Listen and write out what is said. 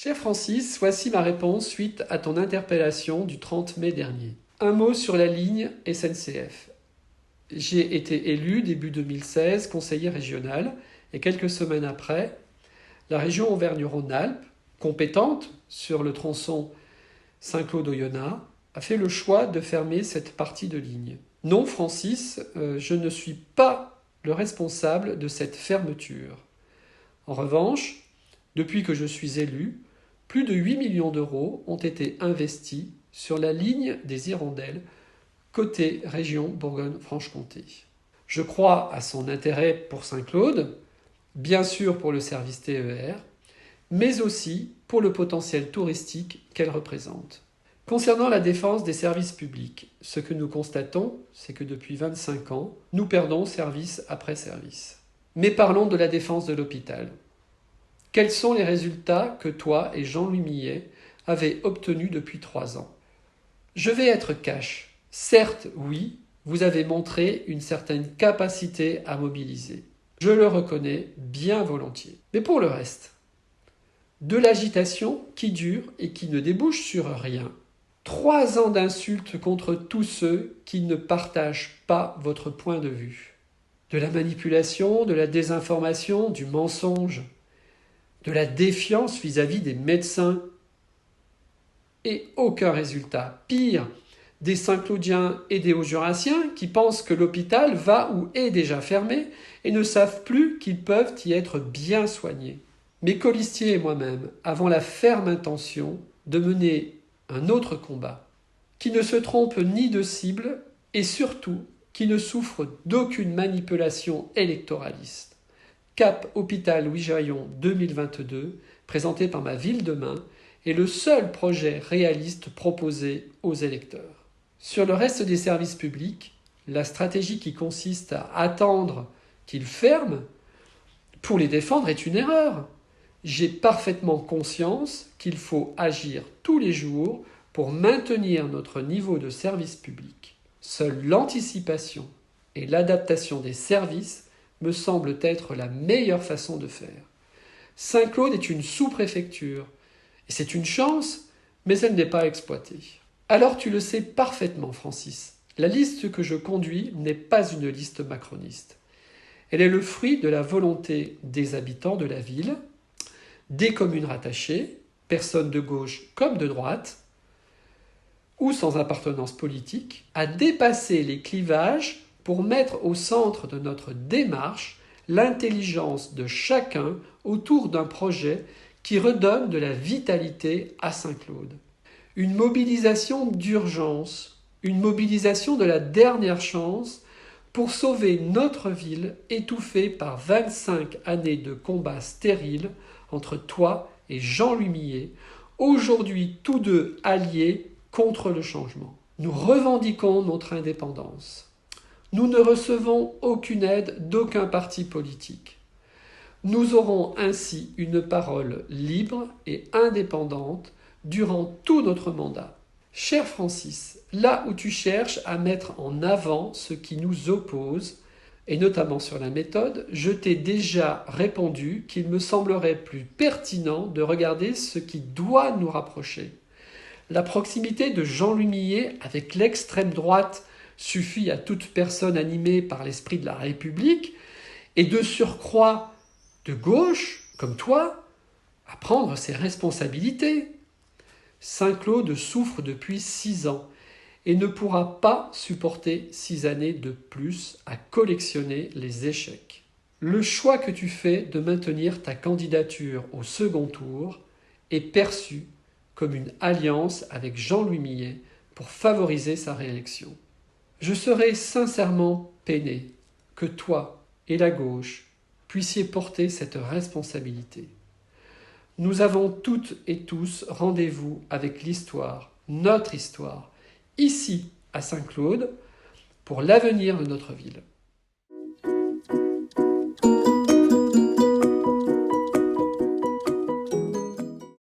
Cher Francis, voici ma réponse suite à ton interpellation du 30 mai dernier. Un mot sur la ligne SNCF. J'ai été élu début 2016 conseiller régional et quelques semaines après, la région Auvergne-Rhône-Alpes, compétente sur le tronçon Saint-Claude-Oyonnax, a fait le choix de fermer cette partie de ligne. Non, Francis, je ne suis pas le responsable de cette fermeture. En revanche, depuis que je suis élu, plus de 8 millions d'euros ont été investis sur la ligne des Hirondelles, côté région Bourgogne-Franche-Comté. Je crois à son intérêt pour Saint-Claude, bien sûr pour le service TER, mais aussi pour le potentiel touristique qu'elle représente. Concernant la défense des services publics, ce que nous constatons, c'est que depuis 25 ans, nous perdons service après service. Mais parlons de la défense de l'hôpital. Quels sont les résultats que toi et Jean-Louis Millet avez obtenus depuis 3 ans? Je vais être cash. Certes, oui, vous avez montré une certaine capacité à mobiliser. Je le reconnais bien volontiers. Mais pour le reste, de l'agitation qui dure et qui ne débouche sur rien. 3 ans d'insultes contre tous ceux qui ne partagent pas votre point de vue. De la manipulation, de la désinformation, du mensonge, de la défiance vis-à-vis des médecins. Et aucun résultat. Pire, des Saint-Claudiens et des Haut-Jurassiens qui pensent que l'hôpital va ou est déjà fermé et ne savent plus qu'ils peuvent y être bien soignés. Mes colistiers et moi-même avons la ferme intention de mener un autre combat, qui ne se trompe ni de cible et surtout qui ne souffre d'aucune manipulation électoraliste. Cap Hôpital Louis Jaillon 2022, présenté par ma ville de Main, est le seul projet réaliste proposé aux électeurs. Sur le reste des services publics, la stratégie qui consiste à attendre qu'ils ferment pour les défendre est une erreur. J'ai parfaitement conscience qu'il faut agir tous les jours pour maintenir notre niveau de service public. Seule l'anticipation et l'adaptation des services me semblent être la meilleure façon de faire. Saint-Claude est une sous-préfecture, et c'est une chance, mais elle n'est pas exploitée. Alors tu le sais parfaitement, Francis, la liste que je conduis n'est pas une liste macroniste. Elle est le fruit de la volonté des habitants de la ville, des communes rattachées, personnes de gauche comme de droite, ou sans appartenance politique, à dépasser les clivages pour mettre au centre de notre démarche l'intelligence de chacun autour d'un projet qui redonne de la vitalité à Saint-Claude. Une mobilisation d'urgence, une mobilisation de la dernière chance pour sauver notre ville étouffée par 25 années de combats stériles entre toi et Jean-Louis Millet, aujourd'hui tous deux alliés contre le changement. Nous revendiquons notre indépendance. Nous ne recevons aucune aide d'aucun parti politique. Nous aurons ainsi une parole libre et indépendante durant tout notre mandat. Cher Francis, là où tu cherches à mettre en avant ce qui nous oppose, et notamment sur la méthode, je t'ai déjà répondu qu'il me semblerait plus pertinent de regarder ce qui doit nous rapprocher. La proximité de Jean-Louis Millet avec l'extrême droite suffit à toute personne animée par l'esprit de la République, et de surcroît de gauche, comme toi, à prendre ses responsabilités. Saint-Claude souffre depuis 6 ans et ne pourra pas supporter 6 années de plus à collectionner les échecs. Le choix que tu fais de maintenir ta candidature au second tour est perçu comme une alliance avec Jean-Louis Millet pour favoriser sa réélection. Je serais sincèrement peiné que toi et la gauche puissiez porter cette responsabilité. Nous avons toutes et tous rendez-vous avec l'histoire, notre histoire, ici à Saint-Claude, pour l'avenir de notre ville.